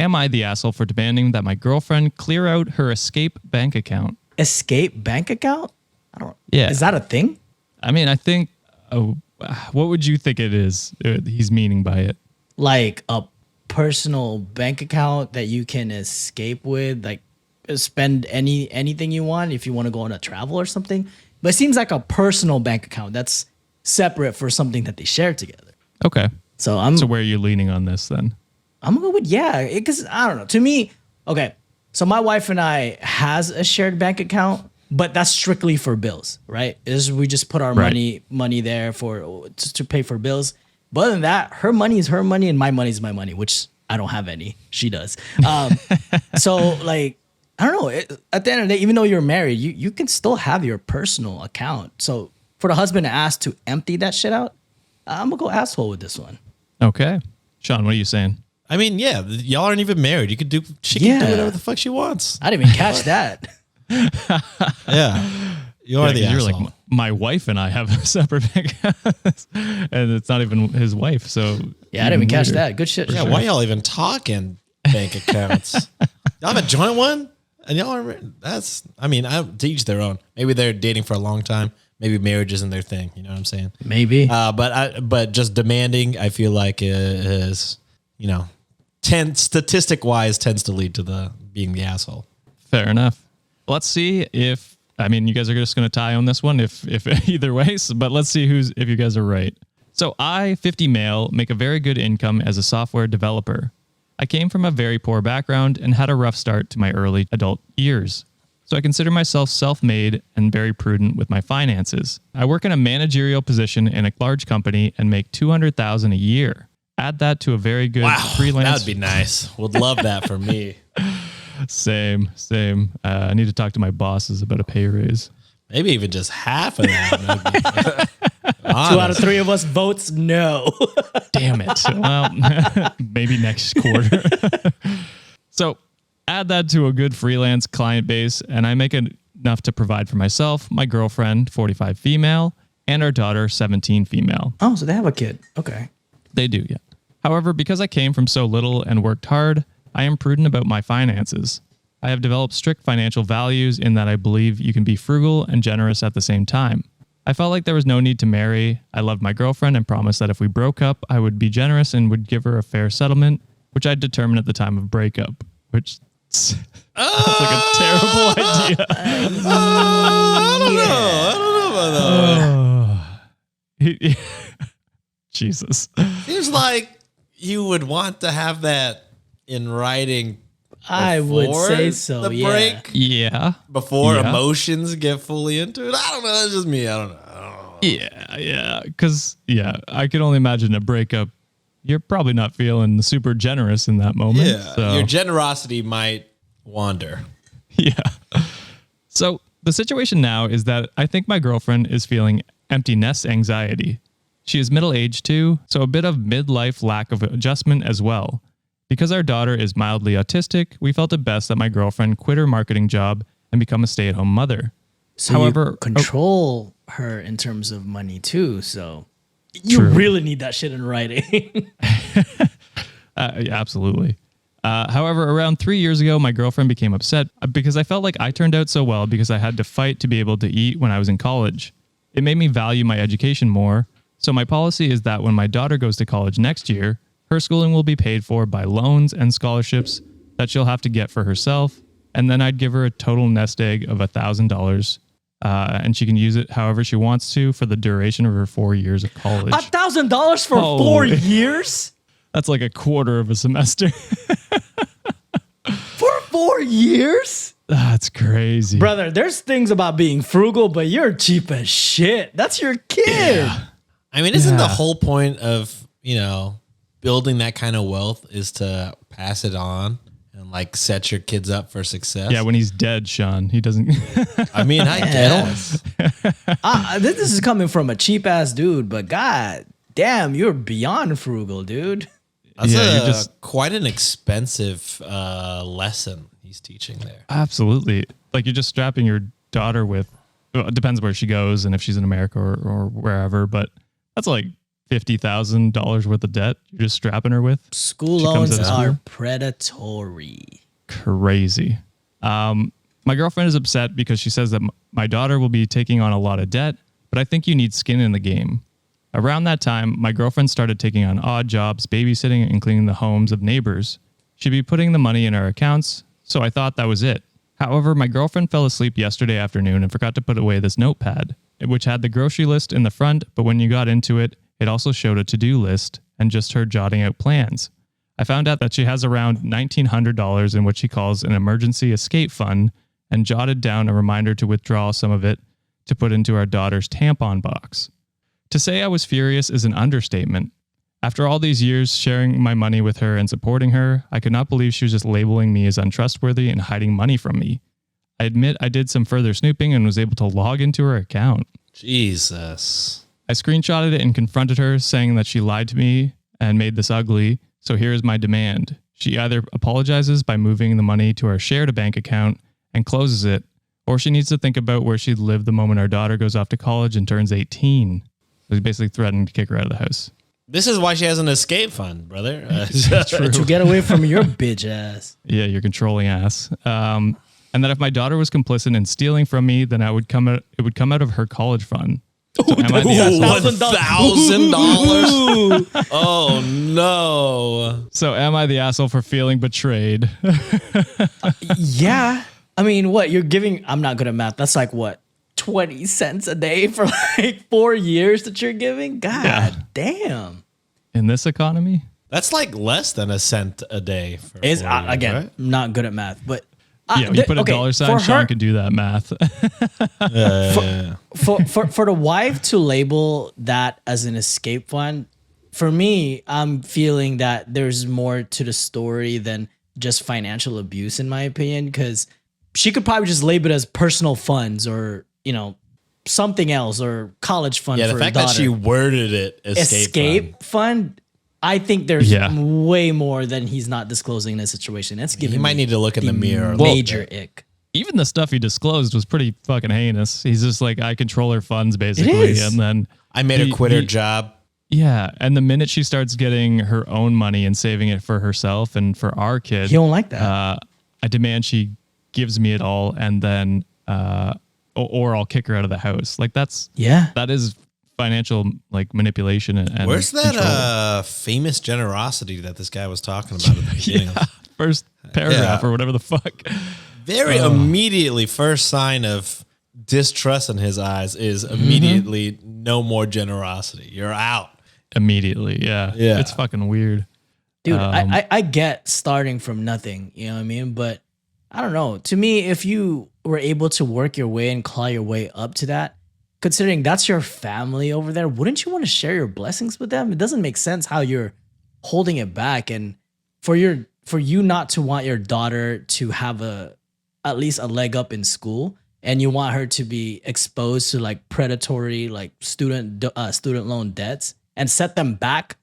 Am I the asshole for demanding that my girlfriend clear out her escape bank account? Escape bank account? I don't. Yeah. Is that a thing? I mean, I think. What would you think it is? He's meaning by it. Like a personal bank account that you can escape with, like spend anything you want if you want to go on a travel or something. But it seems like a personal bank account that's separate for something that they share together. Okay. So where are you leaning on this then? I'm gonna go with because I don't know. To me, okay. So my wife and I has a shared bank account, but that's strictly for bills, right? We just put our money there to pay for bills. But other than that, her money is her money and my money is my money, which I don't have any. She does. So like, I don't know. At the end of the day, even though you're married, you can still have your personal account. So for the husband to ask to empty that shit out, I'm gonna go asshole with this one. Okay. Sean, what are you saying? I mean, yeah, y'all aren't even married. She can do whatever the fuck she wants. I didn't even catch that. Yeah. You're the asshole. You're like, my wife and I have a separate bank account, and it's not even his wife. So yeah, I didn't even catch that. Good shit. Yeah, why y'all even talking bank accounts? Y'all have a joint one? And y'all are, to each their own. Maybe they're dating for a long time. Maybe marriage isn't their thing. You know what I'm saying? Maybe. But just demanding, I feel like is, statistic wise tends to lead to being the asshole. Fair enough. Let's see if you guys are just going to tie on this one if either way, but let's see if you guys are right. So I, 50 male, make a very good income as a software developer. I came from a very poor background and had a rough start to my early adult years. So I consider myself self-made and very prudent with my finances. I work in a managerial position in a large company and make $200,000 a year. Add that to a very good freelance. That'd be nice. Would love that for me. Same. I need to talk to my bosses about a pay raise. Maybe even just half of that. 2 out of 3 of us votes no. Damn it. Well, maybe next quarter. So add that to a good freelance client base, and I make enough to provide for myself, my girlfriend, 45 female, and our daughter, 17 female. Oh, so they have a kid. Okay. They do, yeah. However, because I came from so little and worked hard, I am prudent about my finances. I have developed strict financial values in that I believe you can be frugal and generous at the same time. I felt like there was no need to marry. I loved my girlfriend and promised that if we broke up, I would be generous and would give her a fair settlement, which I'd determine at the time of breakup, which sounds like a terrible idea. I don't know about that. Jesus. Seems like you would want to have that in writing. I would say so. The break, yeah. Before emotions get fully into it. I don't know. That's just me. I don't know. Yeah. Because I can only imagine a breakup. You're probably not feeling super generous in that moment. Yeah, so your generosity might wander. Yeah. So the situation now is that I think my girlfriend is feeling empty nest anxiety. She is middle-aged too, so a bit of midlife lack of adjustment as well. Because our daughter is mildly autistic, we felt it best that my girlfriend quit her marketing job and become a stay-at-home mother. So however, you control her in terms of money too, so you really need that shit in writing. Absolutely. However, around 3 years ago, my girlfriend became upset because I felt like I turned out so well because I had to fight to be able to eat when I was in college. It made me value my education more, so my policy is that when my daughter goes to college next year, her schooling will be paid for by loans and scholarships that she'll have to get for herself, and then I'd give her a total nest egg of $1,000, and she can use it however she wants to for the duration of her 4 years of college. $1,000 for 4 years? That's like a quarter of a semester. For 4 years? That's crazy. Brother, there's things about being frugal, but you're cheap as shit. That's your kid. Yeah. I mean, isn't the whole point of, building that kind of wealth is to pass it on and like set your kids up for success? Yeah, when he's dead, Sean, he doesn't. I mean, I guess. This is coming from a cheap ass dude, but god damn, you're beyond frugal, dude. That's quite an expensive lesson he's teaching there. Absolutely. Like you're just strapping your daughter with, it depends where she goes and if she's in America or wherever, but that's like $50,000 worth of debt you're just strapping her with. School She comes loans out of are school? predatory. Crazy. My girlfriend is upset because she says that my daughter will be taking on a lot of debt, but I think you need skin in the game. Around that time, my girlfriend started taking on odd jobs, babysitting and cleaning the homes of neighbors. She'd be putting the money in our accounts, so I thought that was it. However, my girlfriend fell asleep yesterday afternoon and forgot to put away this notepad, which had the grocery list in the front, but when you got into it, it also showed a to-do list and just her jotting out plans. I found out that she has around $1,900 in what she calls an emergency escape fund and jotted down a reminder to withdraw some of it to put into our daughter's tampon box. To say I was furious is an understatement. After all these years sharing my money with her and supporting her, I could not believe she was just labeling me as untrustworthy and hiding money from me. I admit I did some further snooping and was able to log into her account. Jesus. I screenshotted it and confronted her, saying that she lied to me and made this ugly, so here is my demand. She either apologizes by moving the money to our shared bank account and closes it, or she needs to think about where she'd live the moment our daughter goes off to college and turns 18. So he's basically threatening to kick her out of the house. This is why she has an escape fund, brother. To get away from your bitch ass. Yeah, your controlling ass. And that if my daughter was complicit in stealing from me, then it would come out of her college fund. So am I the asshole? $1,000? Oh no. So am I the asshole for feeling betrayed? Yeah. I mean, what you're giving, I'm not good at math. That's like what, 20 cents a day for like 4 years that you're giving? God damn. In this economy? That's like less than a cent a day. For Is 4 years, again, right? not good at math, but Yeah, you put a dollar sign, Sean can do that math. For the wife to label that as an escape fund, for me, I'm feeling that there's more to the story than just financial abuse, in my opinion, because she could probably just label it as personal funds or, you know, something else or college fund. Yeah, for the her fact that daughter. she worded it escape fund. I think there's way more than he's not disclosing in this situation. That's giving. He might need to look in the mirror. Major ick. Even the stuff he disclosed was pretty fucking heinous. He's just like, I control her funds, basically. is. And then I made her quit her job. Yeah. And the minute she starts getting her own money and saving it for herself and for our kid, He don't like that. I demand she gives me it all, and then or I'll kick her out of the house. Like that is financial like manipulation and Where's that control. famous generosity that this guy was talking about at the beginning? First paragraph or whatever the fuck. Very immediately, first sign of distrust in his eyes is immediately no more generosity. You're out. Immediately, yeah. It's fucking weird. Dude, I get starting from nothing, you know what I mean? But I don't know. To me, if you were able to work your way and claw your way up to that, considering that's your family over there, wouldn't you want to share your blessings with them? It doesn't make sense how you're holding it back, and for you not to want your daughter to have at least a leg up in school, and you want her to be exposed to like predatory like student loan debts and set them back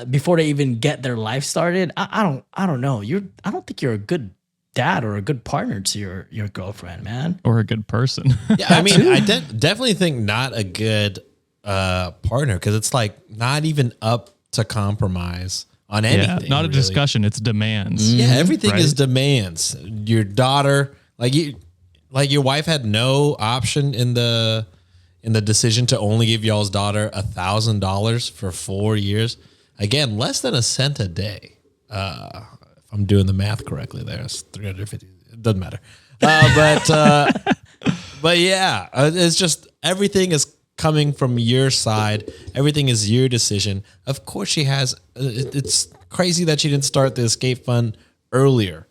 before they even get their life started. I don't know. I don't think you're a good dad or a good partner to your girlfriend, man. Or a good person. Yeah, I mean, I definitely think not a good partner, because it's like not even up to compromise on anything. Not a really. discussion. It's demands. Yeah, everything Right? is demands. Your daughter, like your wife had no option in the decision to only give y'all's daughter $1,000 for 4 years. Again, less than a cent a day. If I'm doing the math correctly, there it's 350. It doesn't matter. But yeah, it's just everything is coming from your side. Everything is your decision. Of course, she has. It's crazy that she didn't start the escape fund earlier,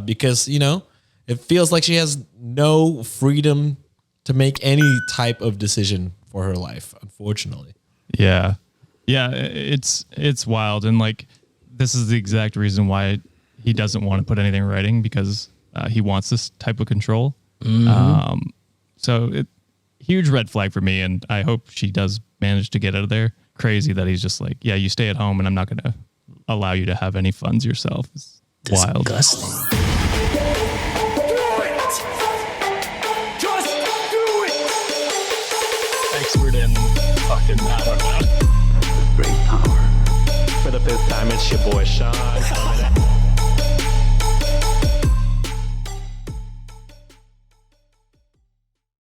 because it feels like she has no freedom to make any type of decision for her life. Unfortunately. Yeah. It's wild, and like this is the exact reason why he doesn't want to put anything in writing, because he wants this type of control. So huge red flag for me, and I hope she does manage to get out of there. Crazy that he's just like, yeah, you stay at home, and I'm not going to allow you to have any funds yourself. It's wild. Disgusting. Expert in fucking, I don't know. great power. For the fifth time, it's your boy Sean coming at